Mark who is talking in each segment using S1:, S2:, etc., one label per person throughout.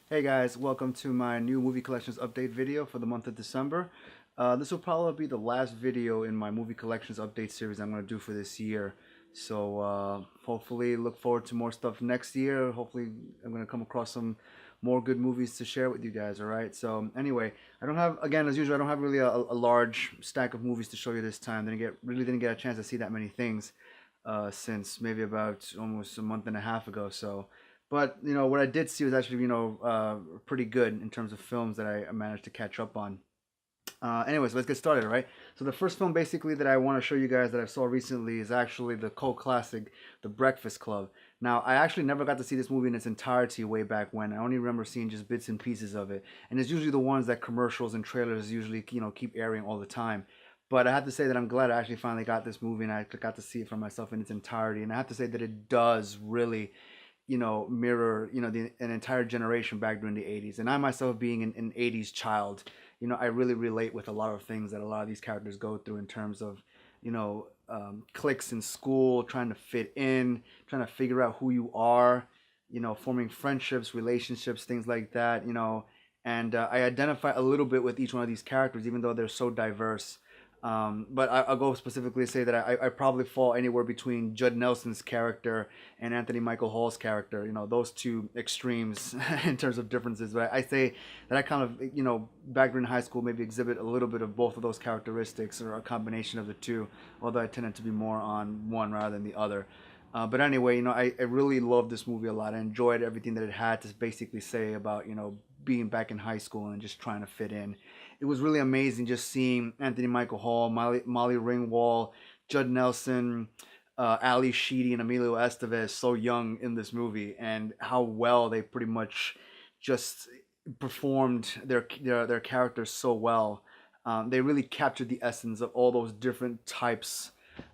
S1: Hey guys, welcome to my new movie collections update video for the month of December. This will probably be the last video in my movie collections update series I'm going to do for this year. So hopefully look forward to more stuff next year. Hopefully I'm going to come across some more good movies to share with you guys, all right? So anyway, I don't have, again, as usual, I don't have really a large stack of movies to show you this time. Really didn't get a chance to see that many things since maybe about almost a month and a half ago. So but what I did see was actually pretty good in terms of films that I managed to catch up on. Anyways, let's get started, all right? So the first film basically that I want to show you guys that I saw recently is actually the cult classic, The Breakfast Club. Now, I actually never got to see this movie in its entirety way back when. I only remember seeing just bits and pieces of it, and it's usually the ones that commercials and trailers usually keep airing all the time. But I have to say that I'm glad I actually finally got this movie and I got to see it for myself in its entirety. And I have to say that it does really mirror, an entire generation back during the 80s. And I myself being an 80s child, I really relate with a lot of things that a lot of these characters go through in terms of, cliques in school, trying to fit in, trying to figure out who you are, forming friendships, relationships, things like that, and I identify a little bit with each one of these characters, even though they're so diverse. But I'll go specifically say that I probably fall anywhere between Judd Nelson's character and Anthony Michael Hall's character. Those two extremes in terms of differences. But I say that I kind of, back during high school, maybe exhibit a little bit of both of those characteristics or a combination of the two, although I tended to be more on one rather than the other. But anyway, I really loved this movie a lot. I enjoyed everything that it had to basically say about, being back in high school and just trying to fit in. It was really amazing just seeing Anthony Michael Hall, Molly Ringwald, Judd Nelson, Ali Sheedy, and Emilio Estevez so young in this movie, and how well they pretty much just performed their characters so well. They really captured the essence of all those different types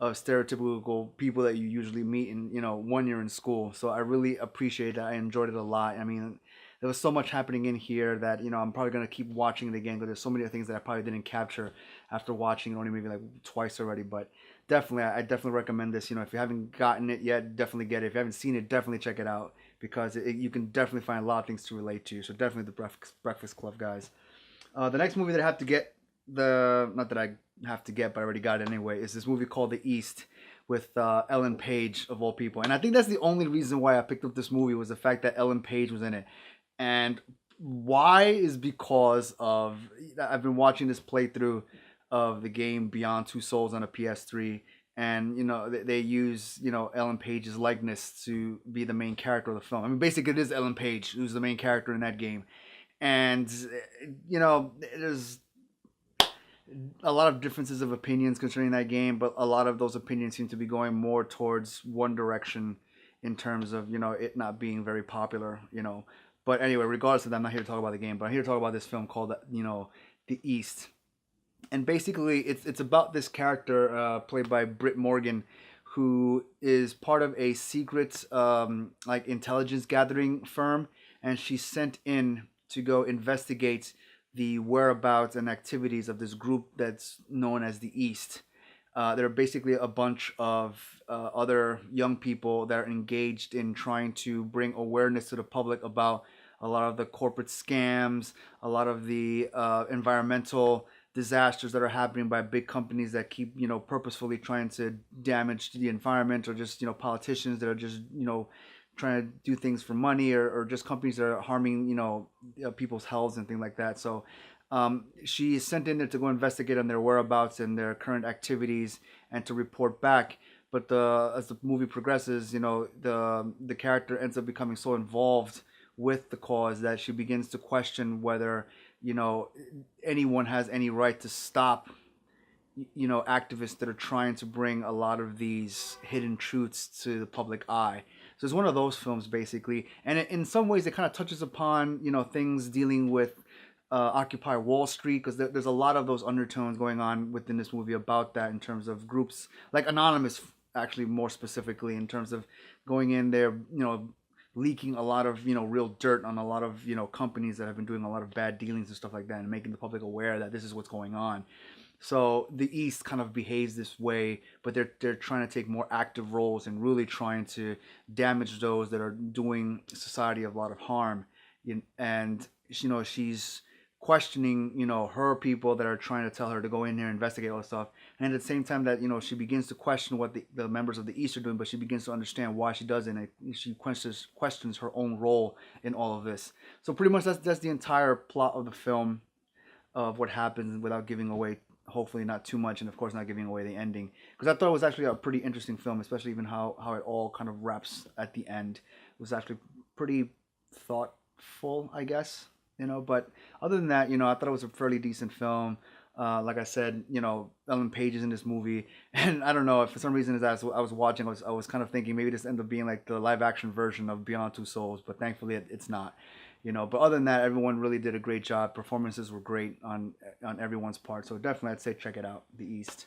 S1: of stereotypical people that you usually meet in one year in school. So I really appreciate that. I enjoyed it a lot. I mean, there was so much happening in here that I'm probably gonna keep watching it again because there's so many things that I probably didn't capture after watching it only maybe like twice already. But definitely, I definitely recommend this. If you haven't gotten it yet, definitely get it. If you haven't seen it, definitely check it out because you can definitely find a lot of things to relate to. So definitely the Breakfast Club, guys. The next movie that I have to get, the not that I have to get, but I already got it anyway, is this movie called The East with Ellen Page of all people. And I think that's the only reason why I picked up this movie was the fact that Ellen Page was in it. And why is because of I've been watching this playthrough of the game Beyond Two Souls on a PS3, and they use Ellen Page's likeness to be the main character of the film. I mean, basically, it is Ellen Page who's the main character in that game, and there's a lot of differences of opinions concerning that game, but a lot of those opinions seem to be going more towards one direction in terms of it not being very popular. But anyway, regardless of that, I'm not here to talk about the game, but I'm here to talk about this film called The East. And basically, it's about this character played by Britt Morgan, who is part of a secret like intelligence gathering firm, and she's sent in to go investigate the whereabouts and activities of this group that's known as the East. They're basically a bunch of other young people that are engaged in trying to bring awareness to the public about a lot of the corporate scams, a lot of the environmental disasters that are happening by big companies that keep purposefully trying to damage the environment, or just politicians that are just trying to do things for money, or just companies that are harming people's health and things like that. So she is sent in there to go investigate on their whereabouts and their current activities and to report back. But as the movie progresses, the character ends up becoming so involved with the cause that she begins to question whether anyone has any right to stop activists that are trying to bring a lot of these hidden truths to the public eye. So it's one of those films basically, and in some ways it kind of touches upon things dealing with Occupy Wall Street, because there's a lot of those undertones going on within this movie about that, in terms of groups like Anonymous, actually more specifically, in terms of going in there, leaking a lot of real dirt on a lot of companies that have been doing a lot of bad dealings and stuff like that, and making the public aware that this is what's going on. So the East kind of behaves this way, but they're trying to take more active roles and really trying to damage those that are doing society a lot of harm. And she's questioning her people that are trying to tell her to go in here and investigate all this stuff, and at the same time that she begins to question what the members of the East are doing, but she begins to understand why she does it, and she questions her own role in all of this. So pretty much that's the entire plot of the film, of what happens, without giving away, hopefully not too much, and of course not giving away the ending, because I thought it was actually a pretty interesting film, especially even how it all kind of wraps at the end. It was actually pretty thoughtful, I guess. But other than that, I thought it was a fairly decent film. Like I said, Ellen Page is in this movie, and I don't know if for some reason, as I was watching, I was kind of thinking maybe this ended up being like the live action version of Beyond Two Souls, but thankfully it's not. But other than that, everyone really did a great job. Performances were great on everyone's part, so definitely I'd say check it out, The East.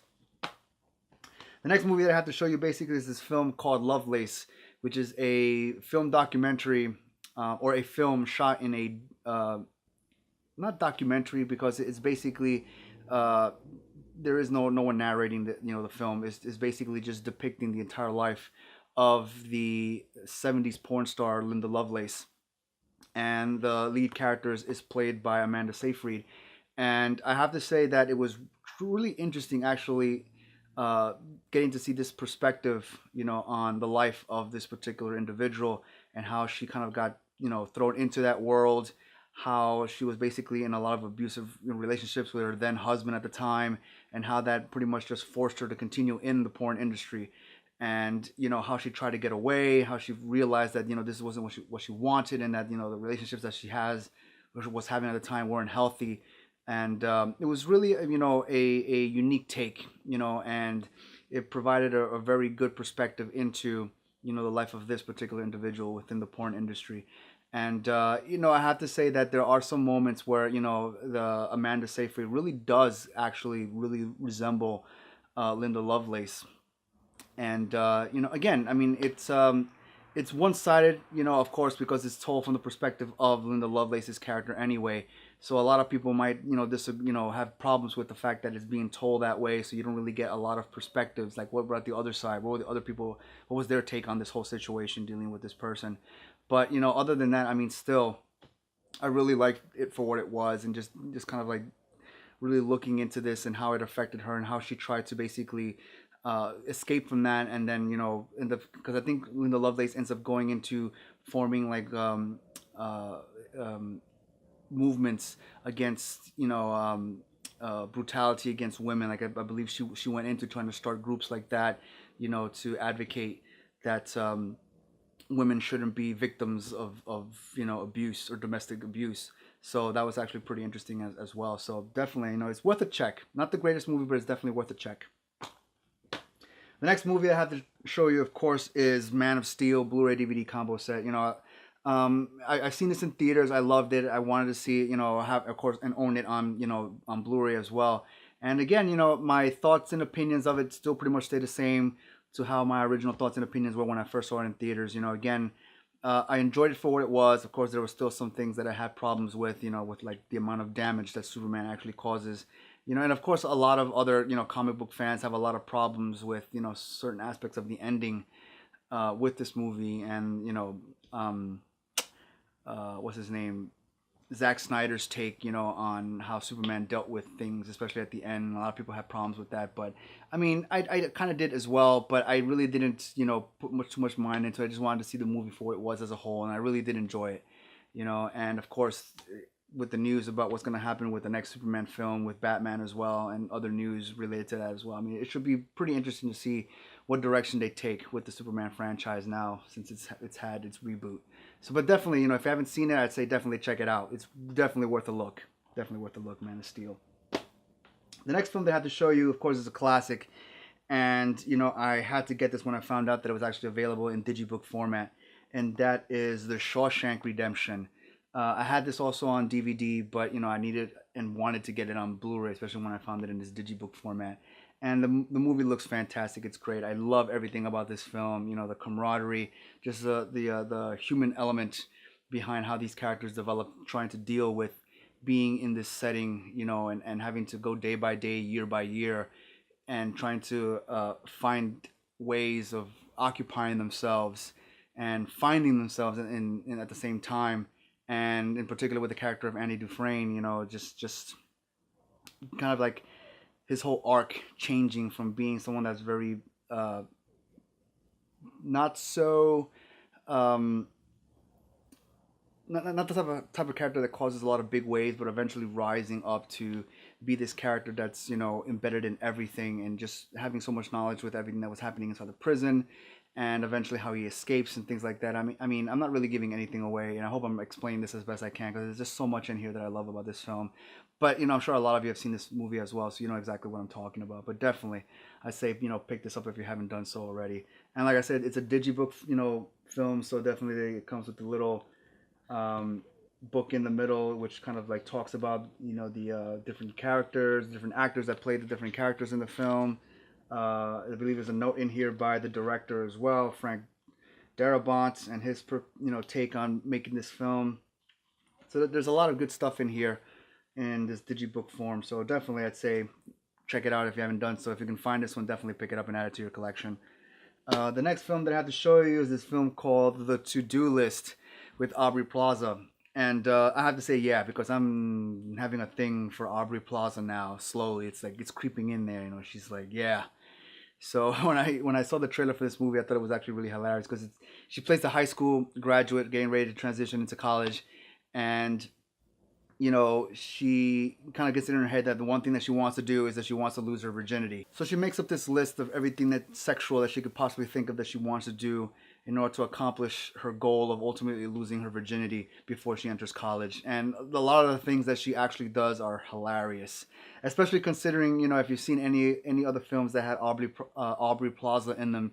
S1: The next movie that I have to show you basically is this film called Lovelace, which is a film documentary, or a film shot in a not documentary, because it's basically there is no one narrating the film. Is basically just depicting the entire life of the 70s porn star Linda Lovelace, and the lead character is played by Amanda Seyfried. And I have to say that it was truly interesting, actually, getting to see this perspective, on the life of this particular individual, and how she kind of got thrown into that world, how she was basically in a lot of abusive relationships with her then husband at the time, and how that pretty much just forced her to continue in the porn industry. And how she tried to get away, how she realized that this wasn't what she wanted, and that the relationships that she was having at the time weren't healthy. And it was really a unique take, and it provided a very good perspective into the life of this particular individual within the porn industry. And I have to say that there are some moments where the Amanda Seyfried really does actually really resemble Linda Lovelace. And again, I mean, it's one-sided, of course, because it's told from the perspective of Linda Lovelace's character anyway. So a lot of people might have problems with the fact that it's being told that way, so you don't really get a lot of perspectives, like what about the other side, what were the other people, what was their take on this whole situation dealing with this person. But other than that, I mean, still, I really liked it for what it was, and just kind of like really looking into this and how it affected her, and how she tried to basically escape from that. And then because I think Linda Lovelace ends up going into forming like movements against brutality against women. Like I believe she went into trying to start groups like that, to advocate that women shouldn't be victims of abuse or domestic abuse. So that was actually pretty interesting as well. So definitely, it's worth a check. Not the greatest movie, but it's definitely worth a check. The next movie I have to show you, of course, is Man of Steel Blu-ray DVD combo set. I've seen this in theaters. I loved it. I wanted to see it, have, of course, and own it on Blu-ray as well. And again, my thoughts and opinions of it still pretty much stay the same to how my original thoughts and opinions were when I first saw it in theaters. Again, I enjoyed it for what it was. Of course, there were still some things that I had problems with, with like the amount of damage that Superman actually causes. And of course, a lot of other, comic book fans have a lot of problems with, certain aspects of the ending with this movie. And, what's his name? Zack Snyder's take, on how Superman dealt with things, especially at the end. A lot of people have problems with that. But, I mean, I kind of did as well. But I really didn't, put too much mind into it. I just wanted to see the movie for what it was as a whole. And I really did enjoy it, And, of course, with the news about what's going to happen with the next Superman film with Batman as well, and other news related to that as well. I mean, it should be pretty interesting to see what direction they take with the Superman franchise now, since it's had its reboot. So, but definitely, if you haven't seen it, I'd say definitely check it out. It's definitely worth a look. Definitely worth a look, Man of Steel. The next film that I have to show you, of course, is a classic. And, I had to get this when I found out that it was actually available in digibook format. And that is The Shawshank Redemption. I had this also on DVD, but I needed and wanted to get it on Blu-ray, especially when I found it in this digibook format. And the movie looks fantastic. It's great. I love everything about this film. The camaraderie, just the human element behind how these characters develop, trying to deal with being in this setting, and having to go day by day, year by year, and trying to find ways of occupying themselves and finding themselves in at the same time. and in particular with the character of Andy Dufresne, just kind of like his whole arc changing from being someone that's very uh, not so um, not the type of character that causes a lot of big waves, but eventually rising up to be this character that's embedded in everything and just having so much knowledge with everything that was happening inside the prison, and eventually how he escapes and things like that. I mean, I'm not really giving anything away, and I hope I'm explaining this as best I can because there's just so much in here that I love about this film. But I'm sure a lot of you have seen this movie as well, so you know exactly what I'm talking about. But definitely, I say pick this up if you haven't done so already. And like I said, it's a digibook film, so definitely it comes with the little um, book in the middle, which kind of like talks about the different characters, different actors that played the different characters in the film. I believe there's a note in here by the director as well, Frank Darabont, and his take on making this film. So there's a lot of good stuff in here in this digibook form. So definitely, I'd say check it out if you haven't done so. If you can find this one, definitely pick it up and add it to your collection. The next film that I have to show you is this film called The To-Do List with Aubrey Plaza. And I have to say, yeah, because I'm having a thing for Aubrey Plaza now. Slowly, it's like it's creeping in there. She's like, yeah. So when I saw the trailer for this movie, I thought it was actually really hilarious because she plays a high school graduate getting ready to transition into college, and she kind of gets it in her head that the one thing that she wants to do is that she wants to lose her virginity. So she makes up this list of everything that's sexual that she could possibly think of that she wants to do in order to accomplish her goal of ultimately losing her virginity before she enters college. And a lot of the things that she actually does are hilarious, especially considering, if you've seen any other films that had Aubrey Plaza in them,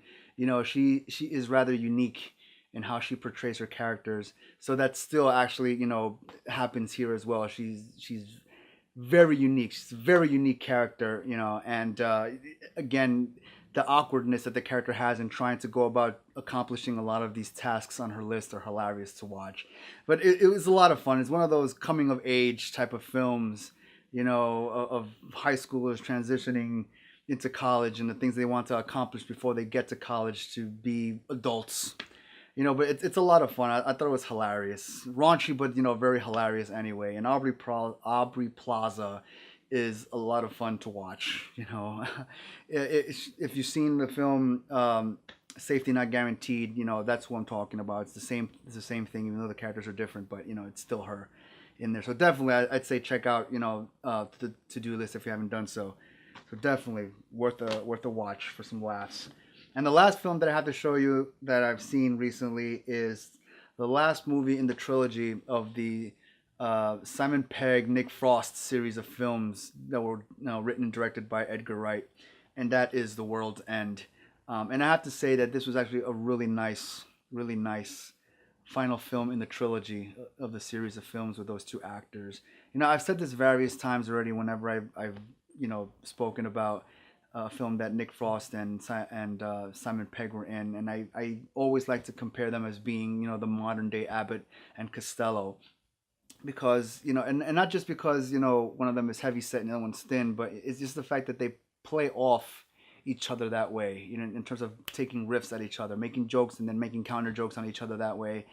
S1: she is rather unique in how she portrays her characters. So that still actually, happens here as well. She's very unique. She's a very unique character, and again, the awkwardness that the character has in trying to go about accomplishing a lot of these tasks on her list are hilarious to watch. But it was a lot of fun. It's one of those coming of age type of films, of high schoolers transitioning into college and the things they want to accomplish before they get to college to be adults. But it's a lot of fun. I thought it was hilarious, raunchy, but very hilarious anyway. And Aubrey Plaza is a lot of fun to watch. If you've seen the film Safety Not Guaranteed, that's what I'm talking about. It's the same thing, even though the characters are different, but it's still her in there. So definitely, I'd say check out the To-Do List if you haven't done so. So definitely worth a watch for some laughs. And the last film that I have to show you that I've seen recently is the last movie in the trilogy of the Simon Pegg, Nick Frost series of films that were written and directed by Edgar Wright, and that is The World's End. And I have to say that this was actually a really nice final film in the trilogy of the series of films with those two actors. I've said this various times already whenever I've spoken about a film that Nick Frost and Simon Pegg were in, and I always like to compare them as being the modern day Abbott and Costello, because and not just because one of them is heavy set and the other one's thin, but it's just the fact that they play off each other that way, in terms of taking riffs at each other, making jokes and then making counter jokes on each other that way,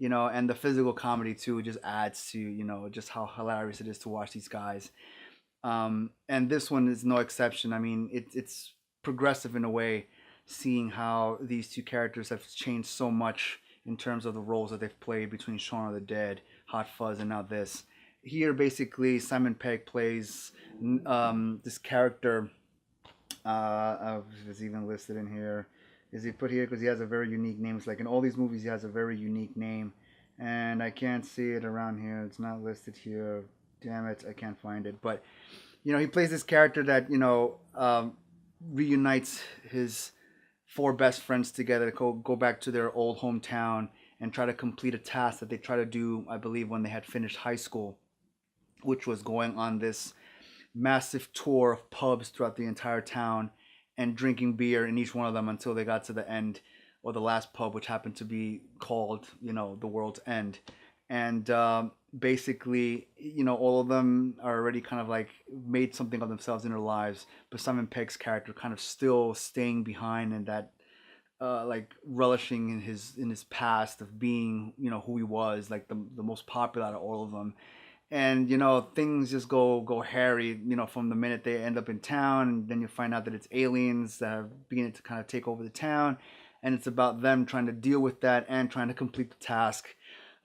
S1: and the physical comedy too just adds to just how hilarious it is to watch these guys. And this one is no exception. I mean, it's progressive in a way, seeing how these two characters have changed so much in terms of the roles that they've played between Shaun of the Dead, Hot Fuzz, and now this. Here, basically, Simon Pegg plays this character. If it's even listed in here, is he put here because he has a very unique name? It's like in all these movies, he has a very unique name, and I can't see it around here. It's not listed here. Damn it, I can't find it. But he plays this character that reunites his four best friends together to go back to their old hometown and try to complete a task that they try to do, I believe, when they had finished high school, which was going on this massive tour of pubs throughout the entire town and drinking beer in each one of them until they got to the end, or the last pub, which happened to be called The World's End. And basically, all of them are already kind of like made something of themselves in their lives, but Simon Pegg's character kind of still staying behind in that like relishing in his past of being, you know, who he was, like the most popular out of all of them. And you know, things just go hairy, you know, from the minute they end up in town, and then you find out that it's aliens that are beginning to kind of take over the town, and it's about them trying to deal with that and trying to complete the task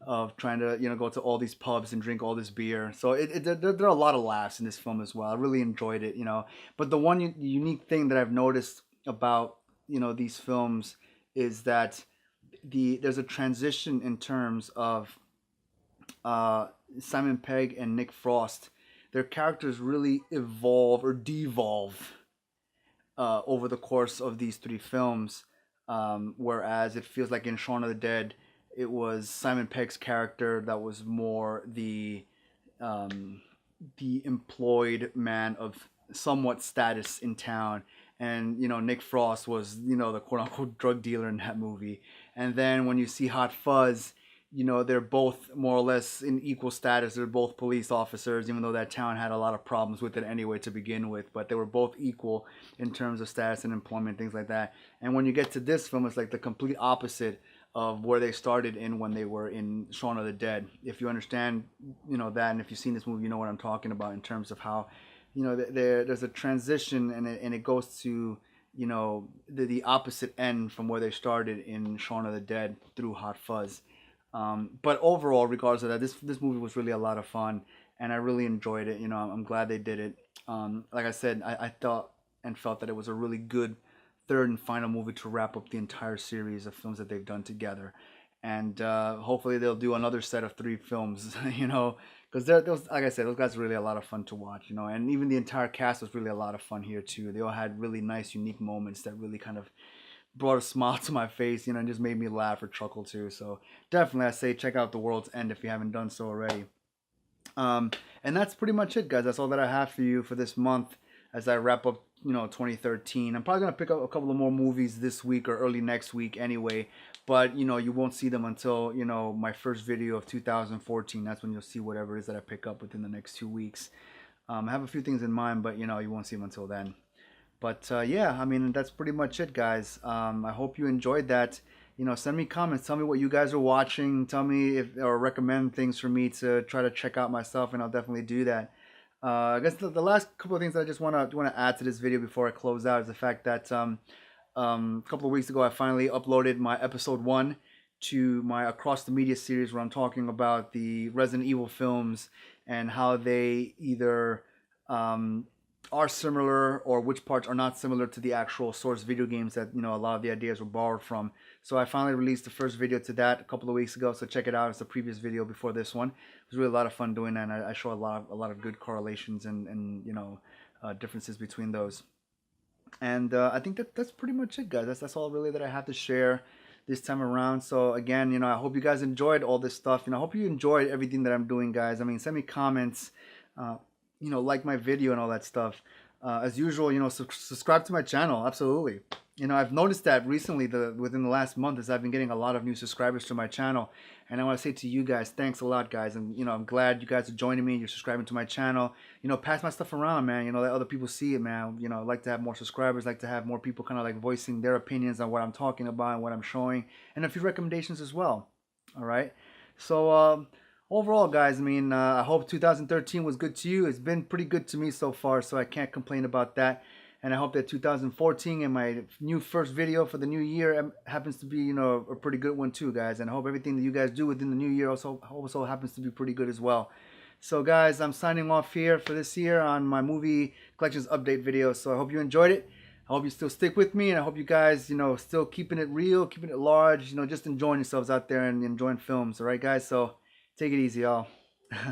S1: of trying to, you know, go to all these pubs and drink all this beer. So there are a lot of laughs in this film as well. I really enjoyed it, you know. But the one unique thing that I've noticed about, you know, these films is that there's a transition in terms of uh, Simon Pegg and Nick Frost. Their characters really evolve or devolve over the course of these three films. Whereas it feels like in Shaun of the Dead, it was Simon Pegg's character that was more um, the employed man of somewhat status in town, and you know, Nick Frost was, you know, the quote unquote drug dealer in that movie. And then when you see Hot Fuzz, you know, they're both more or less in equal status. They're both police officers, even though that town had a lot of problems with it anyway to begin with. But they were both equal in terms of status and employment, things like that. And when you get to this film, it's like the complete opposite of where they started in when they were in Shaun of the Dead. If you understand, you know, that, and if you've seen this movie, you know what I'm talking about in terms of how, you know, there's a transition, and it goes to, you know, the opposite end from where they started in Shaun of the Dead through Hot Fuzz. But overall, regardless of that, this movie was really a lot of fun, and I really enjoyed it. You know, I'm glad they did it. Like I said, I thought and felt that it was a really good third and final movie to wrap up the entire series of films that they've done together. And hopefully they'll do another set of three films, you know, because those, like I said, those guys are really a lot of fun to watch, you know, and even the entire cast was really a lot of fun here too. They all had really nice, unique moments that really kind of brought a smile to my face, you know, and just made me laugh or chuckle too. So definitely, I say check out The World's End if you haven't done so already. And that's pretty much it, guys. That's all that I have for you for this month as I wrap up, you know, 2013. I'm probably gonna pick up a couple of more movies this week or early next week anyway. But you know, you won't see them until, you know, my first video of 2014. That's when you'll see whatever it is that I pick up within the next 2 weeks. I have a few things in mind, but you know, you won't see them until then. But yeah, I mean, that's pretty much it, guys. I hope you enjoyed that. You know, send me comments. Tell me what you guys are watching. Tell me if, or recommend things for me to try to check out myself, and I'll definitely do that. I guess the last couple of things that I just want to add to this video before I close out is the fact that a couple of weeks ago I finally uploaded my episode 1 to my Across the Media series, where I'm talking about the Resident Evil films and how they either are similar or which parts are not similar to the actual source video games that, you know, a lot of the ideas were borrowed from. So I finally released the first video to that a couple of weeks ago, so check it out. It's the previous video before this one. It was really a lot of fun doing that, and I show a lot of good correlations and you know, differences between those. And I think that's pretty much it, guys. That's all really that I have to share this time around. So again, you know, I hope you guys enjoyed all this stuff. You know, I hope you enjoyed everything that I'm doing, guys. I mean, send me comments. You know, like my video and all that stuff. As usual, you know, subscribe to my channel. Absolutely. You know, I've noticed that recently, within the last month, is I've been getting a lot of new subscribers to my channel, and I want to say to you guys, thanks a lot, guys. And you know, I'm glad you guys are joining me. You're subscribing to my channel. You know, pass my stuff around, man. You know, let other people see it, man. You know, I'd like to have more subscribers. Like to have more people kind of like voicing their opinions on what I'm talking about and what I'm showing, and a few recommendations as well. All right. So overall, guys, I mean, I hope 2013 was good to you. It's been pretty good to me so far, so I can't complain about that. And I hope that 2014 and my new first video for the new year happens to be, you know, a pretty good one too, guys. And I hope everything that you guys do within the new year also happens to be pretty good as well. So, guys, I'm signing off here for this year on my movie collections update video. So I hope you enjoyed it. I hope you still stick with me, and I hope you guys, you know, still keeping it real, keeping it large, you know, just enjoying yourselves out there and enjoying films. All right, guys. So take it easy, y'all.